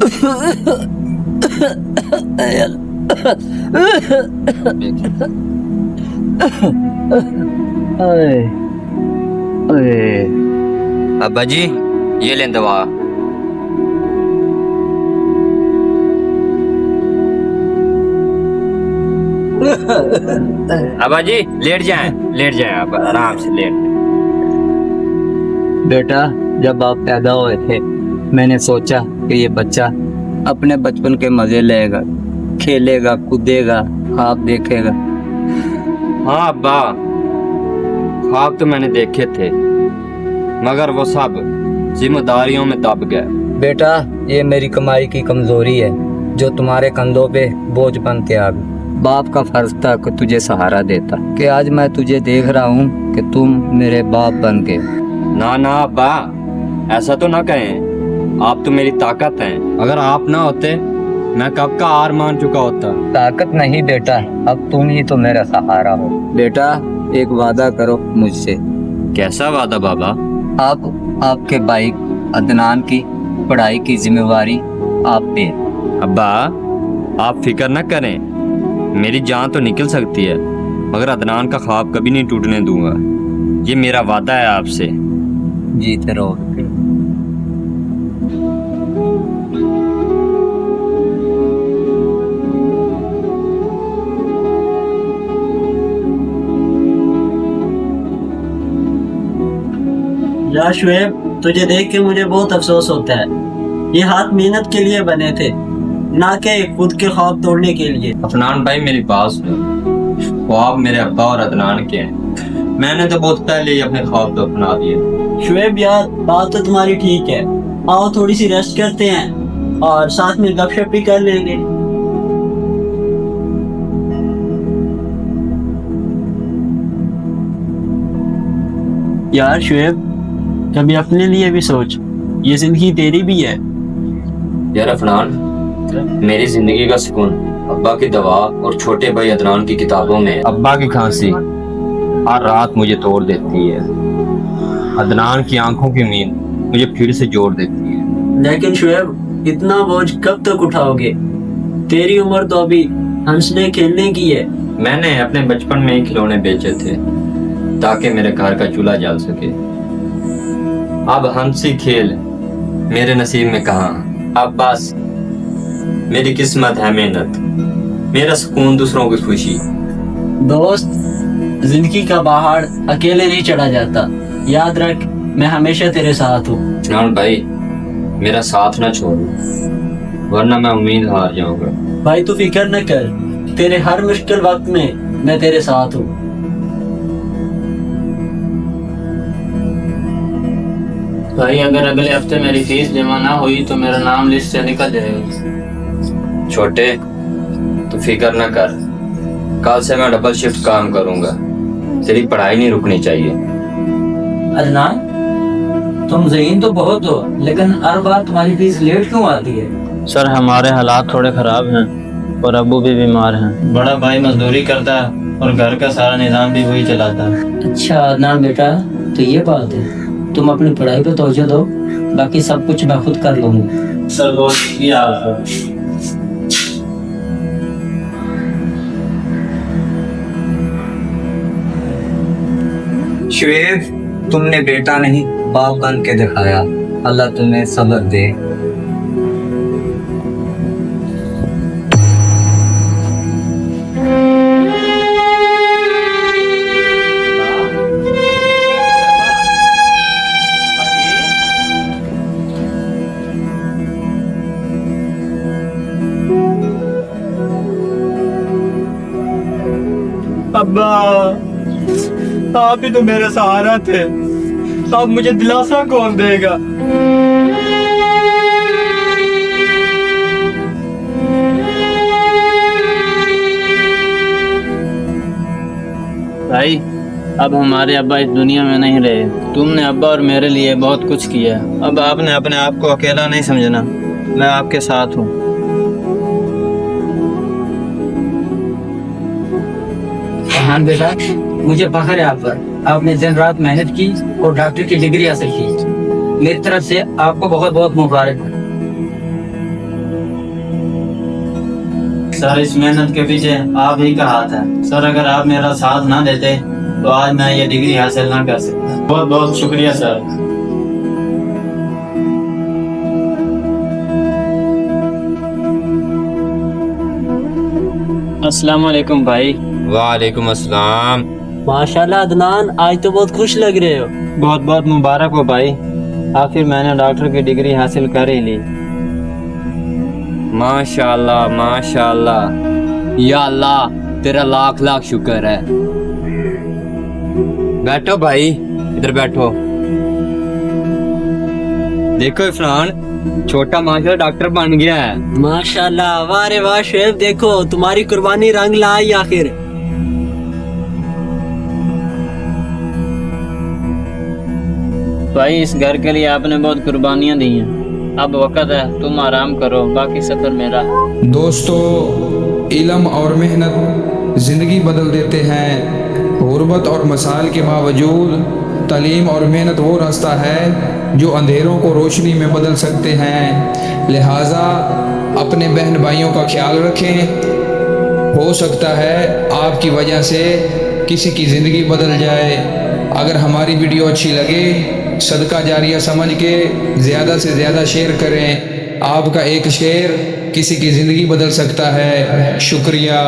अरे अरे अब्बा जी ये लें दवा। अब्बा जी लेट जाएं आप आराम से लेट। बेटा, जब आप पैदा हुए थे मैंने सोचा कि ये बच्चा अपने बचपन के मजे लेगा, खेलेगा, कूदेगा, ख्वाब देखेगा। हाँ अब्बा, ख्वाब तो मैंने देखे थे मगर वो सब जिम्मेदारियों में दब गए। बेटा, ये मेरी कमाई की कमजोरी है जो तुम्हारे कंधों पे बोझ बन के आ गई। बाप का फर्ज था कि तुझे सहारा देता, कि आज मैं तुझे देख रहा हूँ कि तुम मेरे बाप बन गए। ना ना अब्बा, ऐसा तो ना कहें, आप तो मेरी ताकत हैं। अगर आप ना होते मैं कब का हार मान चुका होता। ताकत नहीं बेटा, अब तुम ही तो मेरा सहारा हो। बेटा, एक वादा करो मुझसे। कैसा वादा बाबा? आपके भाई अदनान की पढ़ाई की जिम्मेवारी आप पे। अब्बा आप फिक्र न करें, मेरी जान तो निकल सकती है मगर अदनान का ख्वाब कभी नहीं टूटने दूंगा। ये मेरा वादा है आपसे। जीते रहो। या शुएब, तुझे देख के मुझे बहुत अफसोस होता है। ये हाथ मेहनत के लिए बने थे, ना कि खुद के ख्वाब तोड़ने के लिए। अफनान भाई मेरी बात सुनो, ख्वाब मेरे अब्बा और अदनान के हैं। मैंने तो बहुत पहले ही अपने ख्वाब तो अपना दिए। शुएब यार, बात तो तुम्हारी ठीक है। आओ थोड़ी सी रेस्ट करते हैं और साथ में गपशप भी कर लेंगे। यार शुएब, कभी अपने लिए भी सोच, ये जिंदगी तेरी भी है। यार अफनान, मेरी जिंदगी का सुकून अब्बा की दवा और छोटे भाई अदनान की किताबों में। अब्बा की खांसी हर रात मुझे तोड़ देती है, अदनान की आंखों की नींद मुझे फिर से जोड़ देती है। लेकिन शुएब, इतना बोझ कब तक उठाओगे? तेरी उम्र तो अभी हंसने खेलने की है। मैंने अपने बचपन में ही खिलौने बेचे थे ताकि मेरे घर का चूल्हा जल सके। अब हंसी खेल मेरे नसीब में कहाँ। अब बस मेरी किस्मत है मेहनत, मेरा सुकून दूसरों की खुशी। दोस्त, जिंदगी का पहाड़ अकेले नहीं चढ़ा जाता। याद रख, मैं हमेशा तेरे साथ हूँ। अदनान भाई, मेरा साथ ना छोड़ वरना मैं उम्मीद हार जाऊंगा। भाई तू फिक्र न कर, तेरे हर मुश्किल वक्त में मैं तेरे साथ हूँ। भाई अगर अगले हफ्ते मेरी फीस जमा ना हुई तो मेरा नाम लिस्ट से निकल जाएगा। छोटे तू फिक्र न कर, कल से मैं डबल शिफ्ट काम करूंगा। तेरी पढ़ाई नहीं रुकनी चाहिए। अदनान, तुम ज़हीन तो बहुत हो, लेकिन हर बार तुम्हारी फीस लेट क्यों आती है? सर हमारे हालात थोड़े खराब हैं और अब्बू भी बीमार हैं। बड़ा भाई मजदूरी करता है और घर का सारा निजाम भी वही चलाता है। अच्छा अदनान बेटा, तो ये बात है। तुम अपनी पढ़ाई पे तवज्जो दो, बाकी सब कुछ मैं खुद कर लूंगा। सर बहुत शुक्रिया आपका। शुएब, तुमने बेटा नहीं बाप बन के दिखाया। अल्लाह तुम्हें सब्र दे। अब्बा, आप ही तो मेरे सहारा थे, अब मुझे दिलासा कौन देगा? भाई अब हमारे अब्बा इस दुनिया में नहीं रहे। तुमने अब्बा और मेरे लिए बहुत कुछ किया। अब आपने अपने आप को अकेला नहीं समझना, मैं आपके साथ हूँ। हाँ बेटा, मुझे फख्र है आप पर। आपने दिन रात मेहनत की और डॉक्टर की डिग्री हासिल की। मेरी तरफ से आपको बहुत बहुत मुबारक। सर इस मेहनत के पीछे आप ही का हाथ है। सर अगर आप मेरा साथ ना देते तो आज मैं ये डिग्री हासिल ना कर सकता। बहुत बहुत शुक्रिया सर। अस्सलाम वालेकुम भाई। वालेकुम अस्सलाम। माशाल्लाह अदनान, आज तो बहुत खुश लग रहे हो। बहुत बहुत मुबारक हो भाई, आखिर मैंने डॉक्टर की डिग्री हासिल कर ही ली। माशाल्लाह माशाल्लाह, या अल्लाह तेरा लाख लाख शुक्र है। बैठो भाई, इधर बैठो। देखो इरफान, छोटा माशाल्लाह डॉक्टर बन गया है। माशाल्लाह, वाह रे वाह शुएब, देखो तुम्हारी कुर्बानी रंग लाई आखिर। भाई इस घर के लिए आपने बहुत कुर्बानियां दी हैं। अब वक्त है तुम आराम करो, बाकी सफर मेरा। दोस्तों, इल्म और मेहनत ज़िंदगी बदल देते हैं। गुर्बत और मसाइल के बावजूद तालीम और मेहनत वो रास्ता है जो अंधेरों को रोशनी में बदल सकते हैं। लिहाजा अपने बहन भाइयों का ख्याल रखें। हो सकता है आपकी वजह से किसी की ज़िंदगी बदल जाए। अगर हमारी वीडियो अच्छी लगे, सदका जारिया समझ के ज़्यादा से ज़्यादा शेयर करें। आपका एक शेयर किसी की ज़िंदगी बदल सकता है। शुक्रिया।